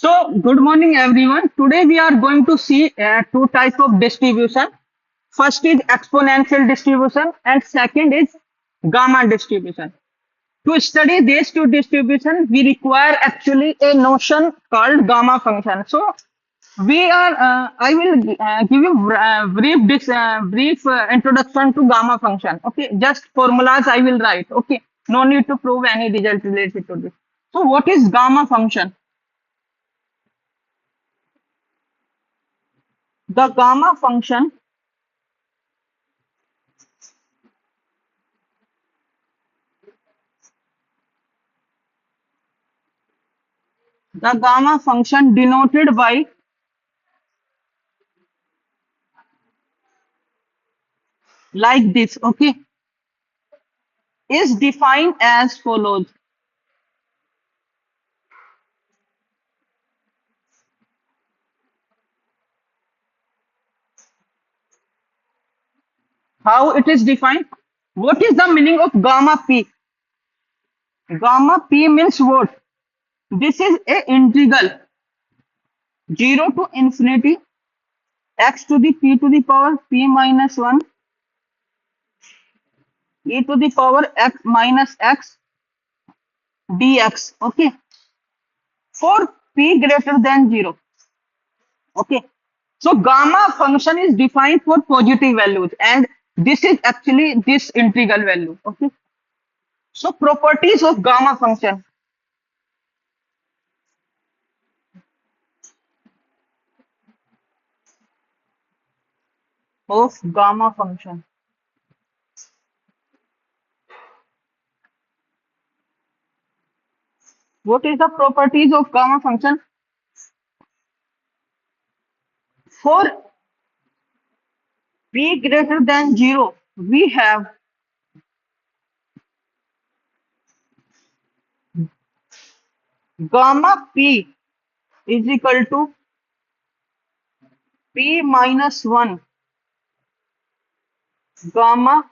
Good morning, everyone. Today, we are going to see two types of distribution. First is exponential distribution, and second is gamma distribution. To study these two distribution, we require actually a notion called gamma function. I will give you brief introduction to gamma function. Okay, just formulas I will write. Okay, no need to prove any result related to this. So, what is gamma function? The gamma function, the gamma function denoted by like this. Okay, is defined as follows. How it is defined? What is the meaning of gamma p? Gamma p means what? This is a integral 0 to infinity x to the p to the power p minus 1 e to the power x minus x dx. Okay, for p greater than 0. Okay, so gamma function is defined for positive values, and this is actually this integral value. Okay, so properties of gamma function. Of gamma function. What is the properties of gamma function? For p greater than 0, we have gamma p is equal to p minus 1 gamma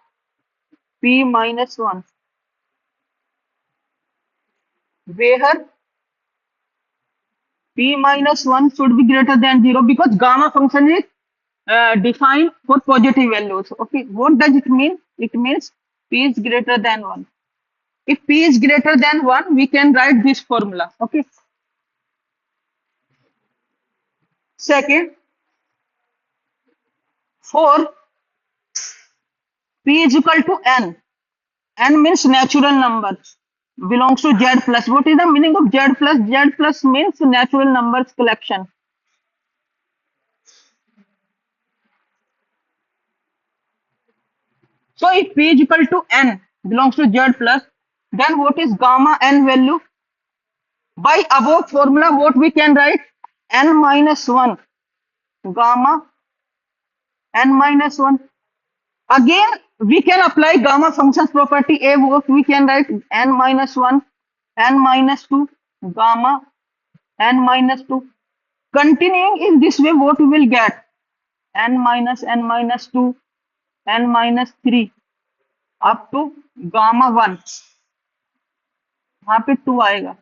p minus 1, where p minus 1 should be greater than 0 because gamma function is defined for positive values. Okay, what does it mean? It means p is greater than 1. If p is greater than 1, we can write this formula. Okay, second, for p is equal to n. N means natural number belongs to Z plus. What is the meaning of Z plus? Z plus means natural numbers collection. So if P is equal to N belongs to Z plus, then what is gamma N value? By above formula, what we can write? N minus 1 gamma N minus 1. Again, we can apply gamma functions property A. What we can write? N minus 1, N minus 2 gamma N minus 2. Continuing in this way, what we will get? N minus 2, N minus 3 up to gamma 1. यहाँ पे 2 आएगा.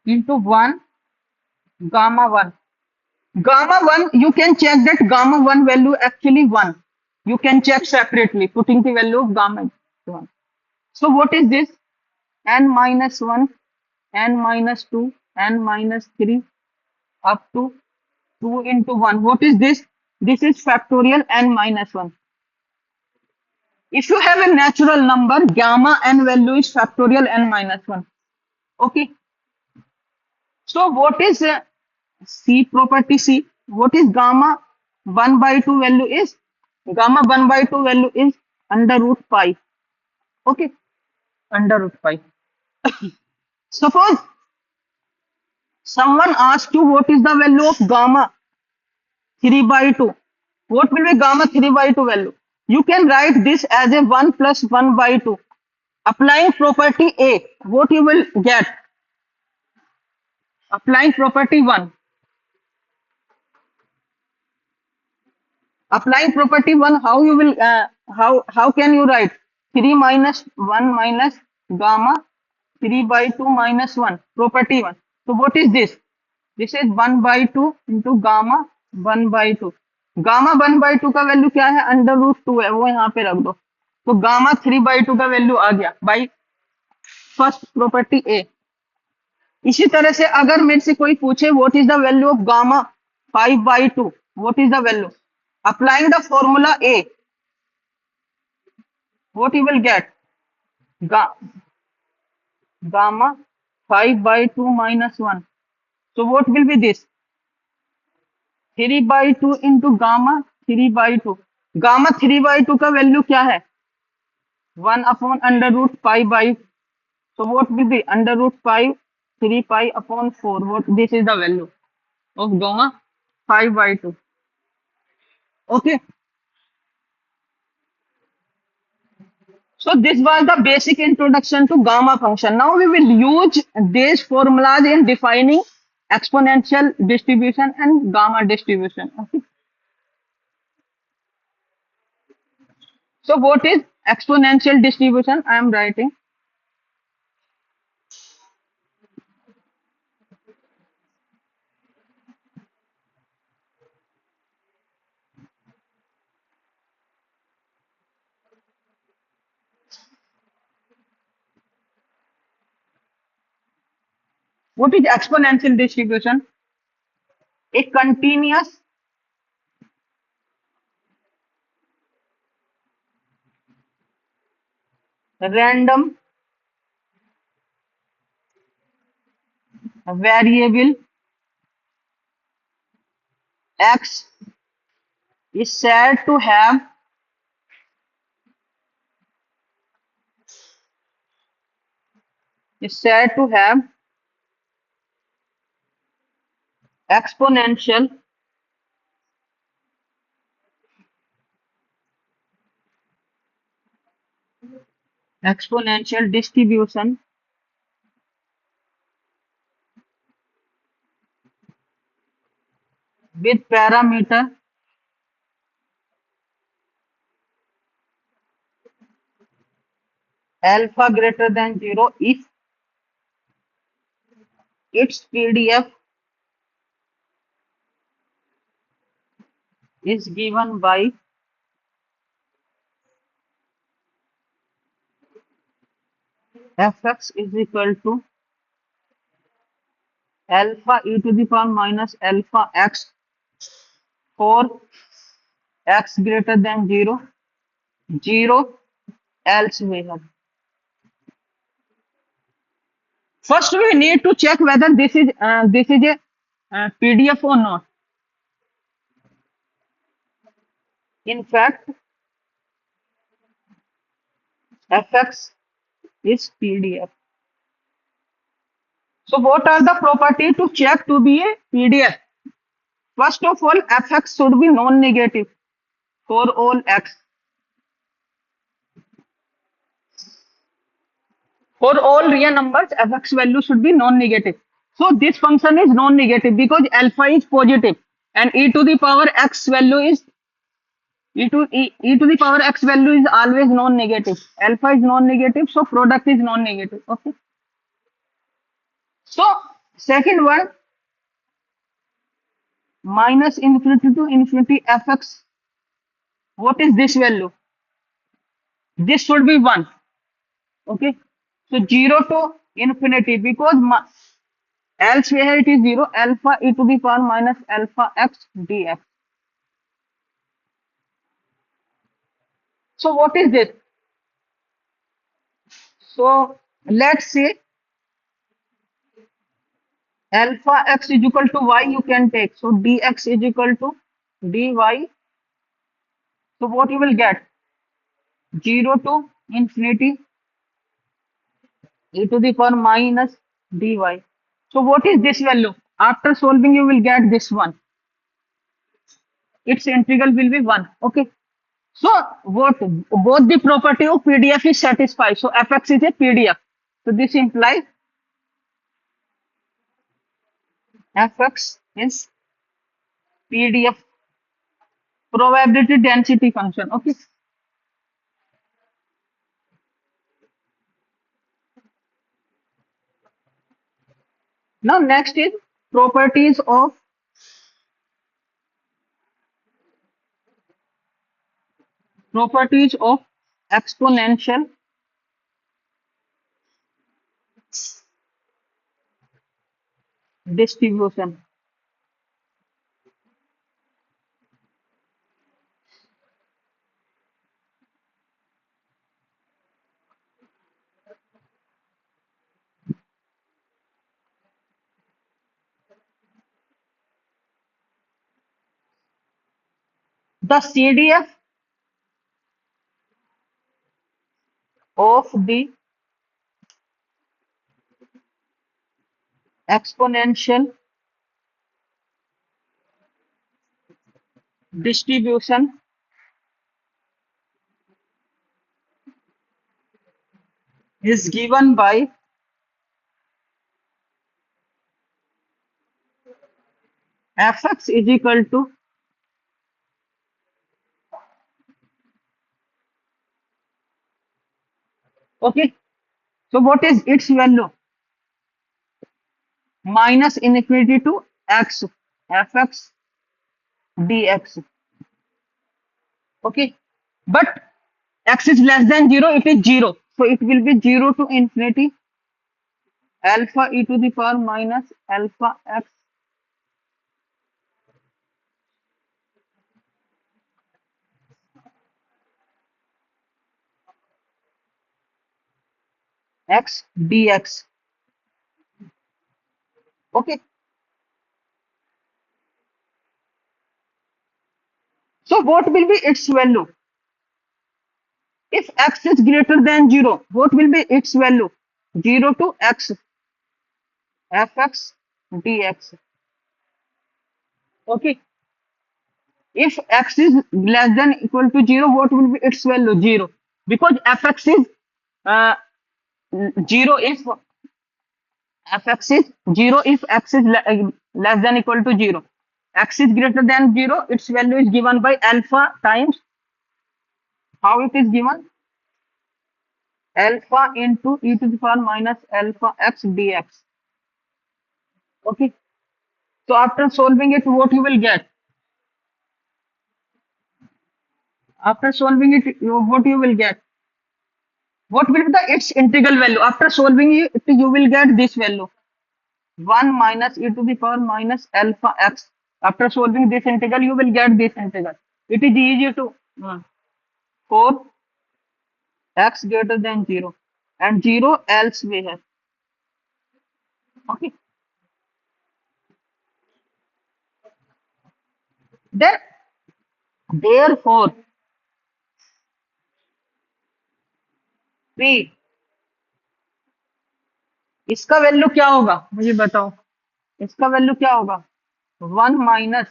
Into 1 gamma 1. Gamma 1, you can check that gamma 1 value actually 1. You can check separately, putting the value of gamma 1. So what is this? N minus 1, N minus 2, N minus 3 up to 2 into 1. What is this? This is factorial N minus 1. If you have a natural number, gamma N value is factorial N minus 1. Okay. So what is C property C? What is gamma 1 by 2 value is? Gamma 1 by 2 value is under root pi. Okay. Under root pi. Suppose someone asks you what is the value of gamma 3 by 2. What will be gamma 3 by 2 value? You can write this as a 1 plus 1 by 2. Applying property A, what you will get? Applying property 1. Applying property 1, how you will how can you write? 3 minus 1 minus gamma 3 by 2 minus 1, property 1. So what is this? This is 1 by 2 into gamma 1 by 2. Gamma 1 by 2 का value क्या है? Under root 2 है, वो यहाँ पे रख दो। तो गामा 3 by 2 का वैल्यू आ गया बाई फर्स्ट प्रॉपर्टी ए। इसी तरह से अगर मेरे से कोई पूछे what is the value of gamma 5 by 2, what is the value? Applying the formula A, what you will get? gamma 5 by 2 minus 1. So what will be this? 3 by 2 into gamma 3 by 2. Gamma 3 by 2 का value क्या है? 1 upon under root pi by. So what will be under root pi 3 pi upon 4? What this is the value of gamma 5 by 2. Okay. So this was the basic introduction to gamma function. Now we will use these formulas in defining exponential distribution and gamma distribution. Okay. So what is exponential distribution? I am writing. What is exponential distribution? A continuous random variable x is said to have exponential distribution with parameter alpha greater than 0 if its PDF is given by fx is equal to alpha e to the power minus alpha x for x greater than 0, 0 else we have. First we need to check whether this is a PDF or not. In fact, fx is PDF. So what are the properties to check to be a PDF? First of all, fx should be non-negative for all x. For all real numbers, fx value should be non-negative. So this function is non-negative because alpha is positive and e to the power x value is e to the power x value is always non-negative. Alpha is non-negative, so product is non-negative. Okay. So second one, minus infinity to infinity fx. What is this value? This should be 1. Okay. So 0 to infinity because elsewhere it is 0, alpha e to the power minus alpha x dx. So what is this? So let's say alpha x is equal to y you can take. So dx is equal to dy. So what you will get? 0 to infinity e to the power minus dy. So what is this value? After solving you will get this one. Its integral will be 1. Okay. So what both the property of PDF is satisfied. So fx is a PDF. So this implies fx is PDF probability density function. Okay. Now next is properties of exponential distribution. The CDF of the exponential distribution is given by fx is equal to, okay, so what is its value? Minus infinity to x fx dx, okay, but x is less than 0, it is 0, so it will be 0 to infinity alpha e to the power minus alpha x dx, okay. So what will be its value? If x is greater than 0, what will be its value? 0 to x fx dx, okay. If x is less than equal to 0, what will be its value? 0, because fx is uh, 0 if fx is 0 if x is less than equal to 0. X is greater than 0, its value is given by alpha times, how it is given? Alpha into e to the power minus alpha x dx, okay. So after solving it, what you will get? After solving it, what you will get? What will be the its integral value? After solving it, you will get this value. 1 minus e to the power minus alpha x. After solving this integral, you will get this integral. It is easy to 4 x greater than 0 and 0 elsewhere. Okay. Then, therefore, P इसका value क्या होगा मुझे बताओ, इसका value क्या होगा? 1 minus,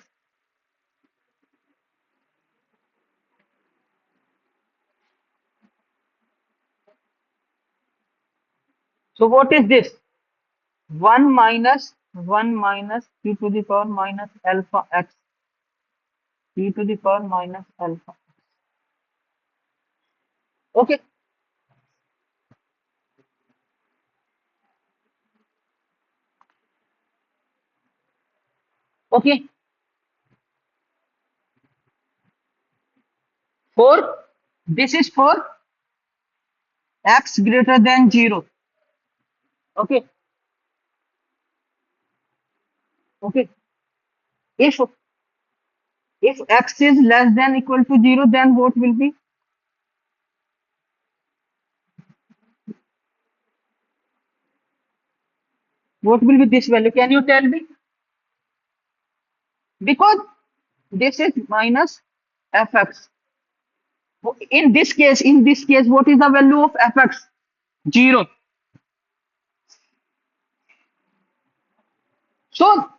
so what is this? 1 minus 1 minus e to the power minus alpha x e to the power minus alpha, okay. Okay, for this is for x greater than 0, okay, okay. If x is less than equal to 0, then what will be? What will be this value? Can you tell me? Because this is minus fx. In this case, what is the value of fx? 0. So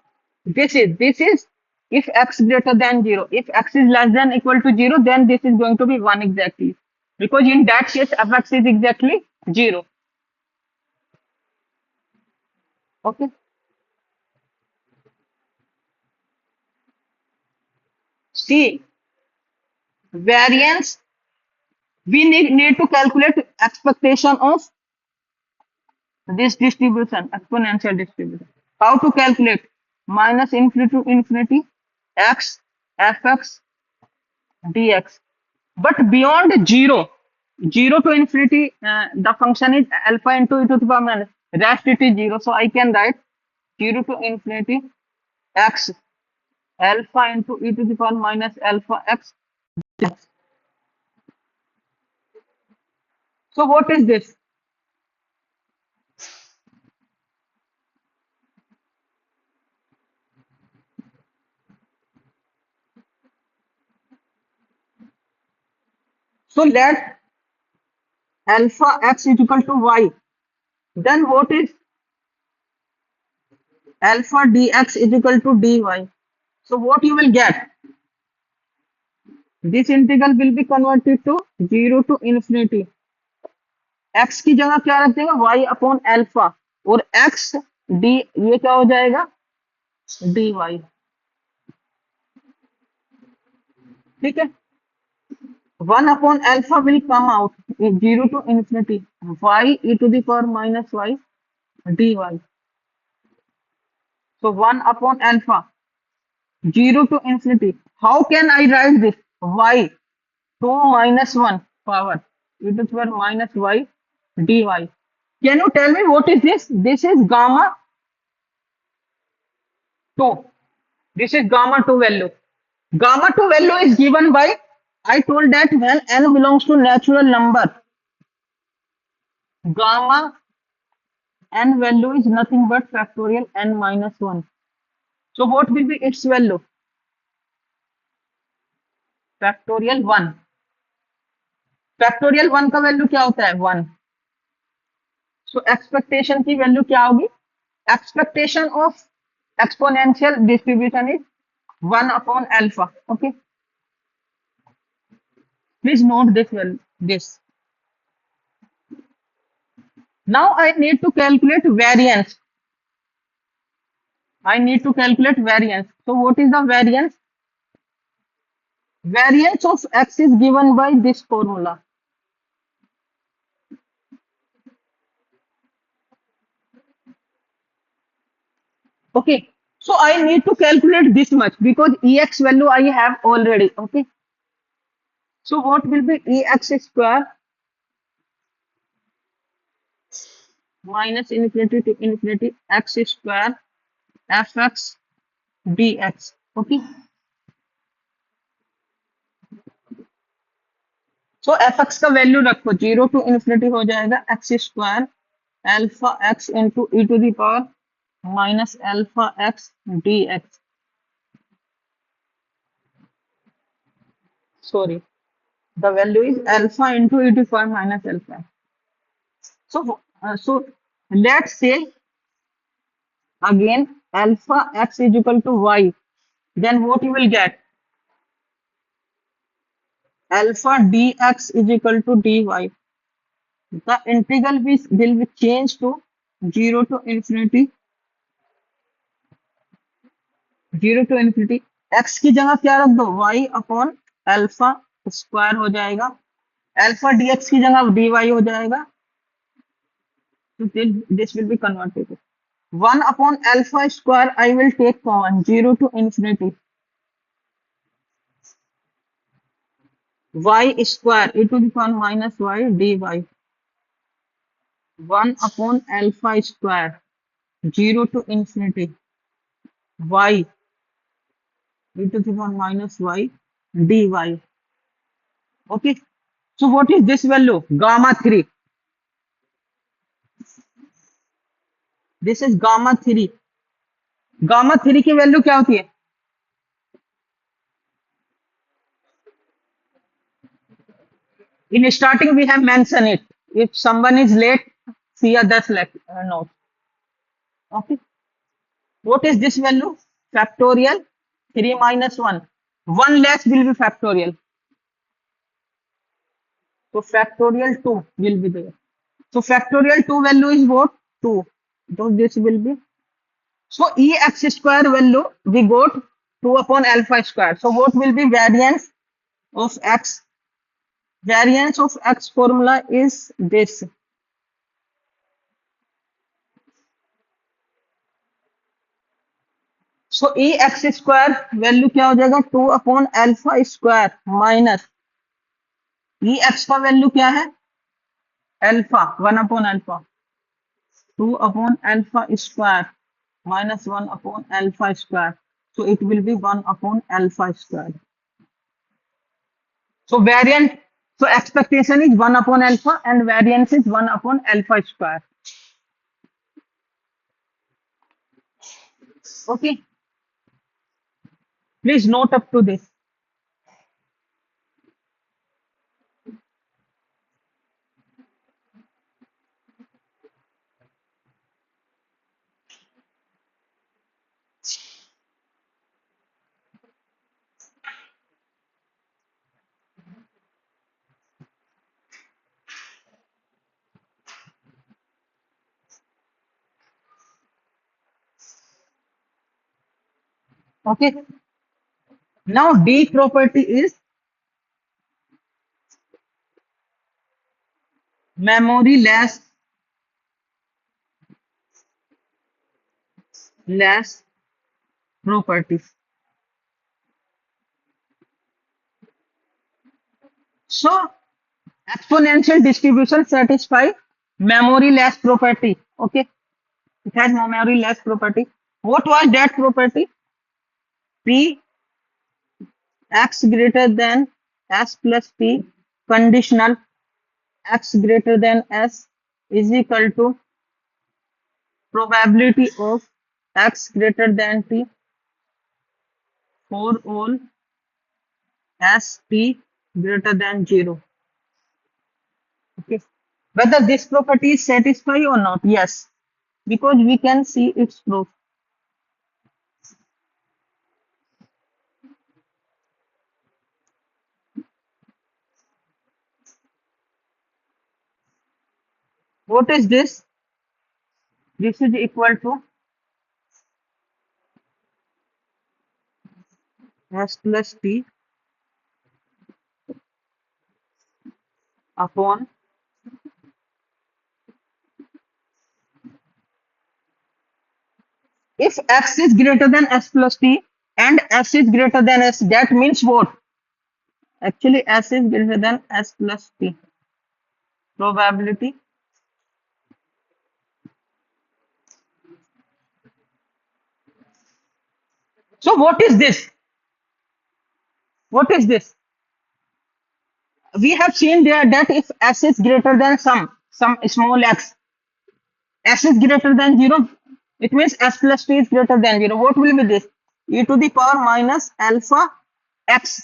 this is if x greater than 0. If x is less than equal to 0, then this is going to be 1 exactly. Because in that case, fx is exactly 0. Okay. See, variance, we need to calculate expectation of this distribution, exponential distribution. How to calculate? Minus infinity to infinity x fx dx. But beyond 0, 0 to infinity, the function is alpha into e to the power minus. Rest it is 0. So I can write 0 to infinity x alpha into e to the power minus alpha x dx. So what is this? So let alpha x is equal to y. Then what is alpha dx is equal to dy? So what you will get? This integral will be converted to 0 to infinity. x की जगह क्या रख देगा? y upon alpha और x d ये क्या हो जाएगा? dy. ठीक है. 1 upon alpha will come out 0 to infinity y e to the power minus y dy. So 1 upon alpha 0 to infinity. How can I write this? Y 2 minus 1 power e to the power minus y dy. Can you tell me what is this? This is gamma 2. This is gamma 2 value. Gamma 2 value is given by, I told that when n belongs to natural number, gamma n value is nothing but factorial n minus 1. So what will be its value? Factorial 1. Factorial 1 का value क्या होता है? 1. So expectation की value क्या होगी? Expectation of exponential distribution is 1 upon alpha. Okay. Please note this value. This. Now I need to calculate variance. I need to calculate variance. So what is the variance? Variance of x is given by this formula. Okay. So I need to calculate this much because ex value I have already. Okay. So what will be ex square minus infinity to infinity x square fx dx. Okay. So fx का value रखो 0 to infinity हो जाएगा x square alpha x into e to the power minus alpha x dx. Sorry, the value is alpha into e to the power minus alpha. So let's say again alpha x is equal to y. Then what you will get? Alpha dx is equal to dy. The integral will be changed to 0 to infinity 0 to infinity x की जगह क्या रख दो? y upon alpha square हो जाएगा. Alpha dx की जगह dy हो जाएगा. So this will be converted to 1 upon alpha square. I will take common 0 to infinity y square e to the power minus y dy. 1 upon alpha square 0 to infinity y e to the power minus y dy. Okay. So what is this value? Gamma 3. This is gamma 3. Gamma 3 की value क्या होती है? In starting we have mentioned it. If someone is late, see a 10 note. Okay. What is this value? Factorial 3 minus 1. 1 less will be factorial. So factorial 2 will be there. So factorial 2 value is what? 2. So this will be. So ex square value we got 2 upon alpha square. So what will be variance of x? Variance of x formula is this. So e x square value क्या हो जाएगा 2/अल्फा square minus e x का value क्या है alpha 1/अल्फा 2/अल्फा square minus 1/अल्फा square. So it will be 1/अल्फा square. So variant, so expectation is 1/alpha and variance is 1/alpha square. Okay, please note up to this. Okay, now D property is memory less property. So exponential distribution satisfy memory less property. Okay, it has memory less property. What was that property? P x greater than s plus p conditional x greater than s is equal to probability of x greater than t for all s p greater than 0. Okay, whether this property is satisfied or not? Yes, because we can see its proof. What is this? This is equal to s plus t upon if x is greater than s plus t and s is greater than s, that means what? Actually, s is greater than s plus t. Probability. So what is this? What is this? We have seen there that if s is greater than some small x, s is greater than 0, it means s plus t is greater than 0. What will be this? E to the power minus alpha x.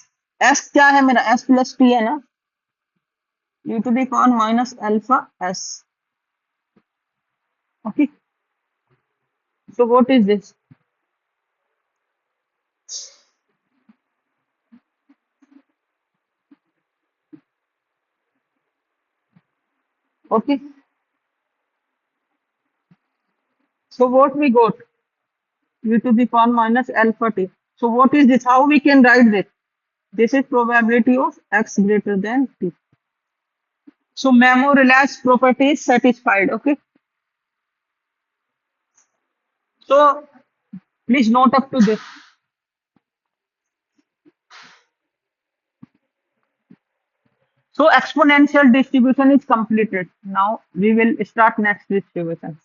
s क्या है मेरा s plus t है ना e to the power minus alpha s. Okay, so what is this? Okay, so what we got? E to the power minus alpha t. So what is this? How we can write this? This is probability of x greater than t. So memoryless property is satisfied. Okay. So please note up to this. So exponential distribution is completed. Now we will start next distribution.